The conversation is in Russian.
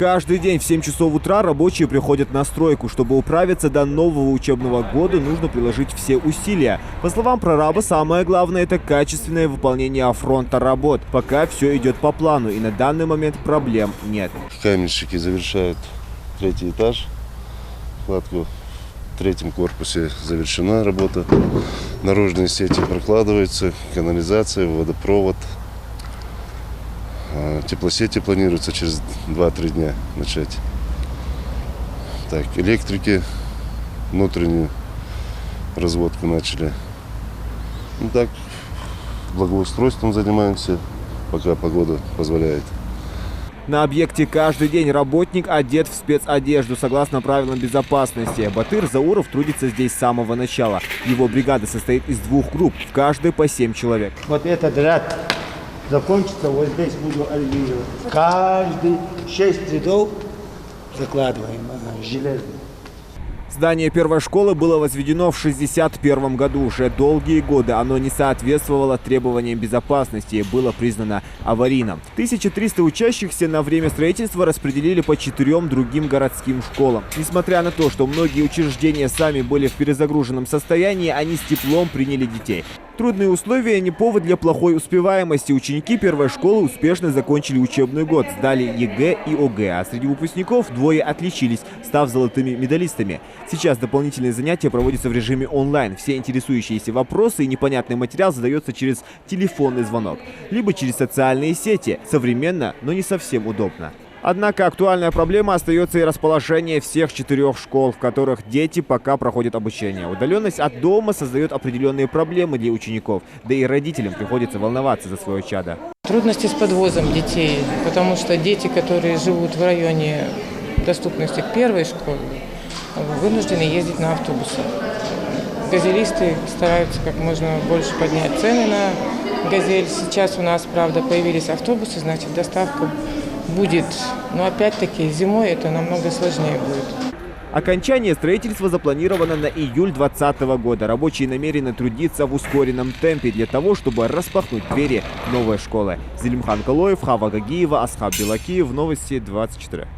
Каждый день в 7 часов утра рабочие приходят на стройку. Чтобы управиться до нового учебного года, нужно приложить все усилия. По словам прораба, самое главное – это качественное выполнение фронта работ. Пока все идет по плану, и на данный момент проблем нет. Каменщики завершают 3-й этаж. Кладку в 3-м корпусе завершена работа. Наружные сети прокладываются, канализация, водопровод. Теплосети планируется через 2-3 дня начать. Так, электрики внутреннюю разводку начали. Ну так, благоустройством занимаемся, пока погода позволяет. На объекте каждый день работник одет в спецодежду согласно правилам безопасности. Батыр Зауров трудится здесь с самого начала. Его бригада состоит из 2 групп, в каждой по 7 человек. Вот этот ряд закончится, вот здесь буду алюминиевый. Каждый 6 рядов закладываем железно. Здание первой школы было возведено в 1961 году. Уже долгие годы оно не соответствовало требованиям безопасности и было признано аварийным. 1300 учащихся на время строительства распределили по 4 другим городским школам. Несмотря на то, что многие учреждения сами были в перезагруженном состоянии, они с теплом приняли детей. Трудные условия не повод для плохой успеваемости. Ученики первой школы успешно закончили учебный год, сдали ЕГЭ и ОГЭ, а среди выпускников 2 отличились, став золотыми медалистами. Сейчас дополнительные занятия проводятся в режиме онлайн. Все интересующиеся вопросы и непонятный материал задается через телефонный звонок, либо через социальные сети. Современно, но не совсем удобно. Однако актуальная проблема остается и расположение всех 4 школ, в которых дети пока проходят обучение. Удаленность от дома создает определенные проблемы для учеников, да и родителям приходится волноваться за свое чадо. Трудности с подвозом детей, потому что дети, которые живут в районе доступности к первой школе, вынуждены ездить на автобусах. Газелисты стараются как можно больше поднять цены на газель. Сейчас у нас, правда, появились автобусы, значит, доставка будет, но опять-таки зимой это намного сложнее будет. Окончание строительства запланировано на июль 2020 года. Рабочие намерены трудиться в ускоренном темпе для того, чтобы распахнуть двери новой школы. Зелимхан Калоев, Хава Гагиева, Асхаб Белакиев. Новости 24.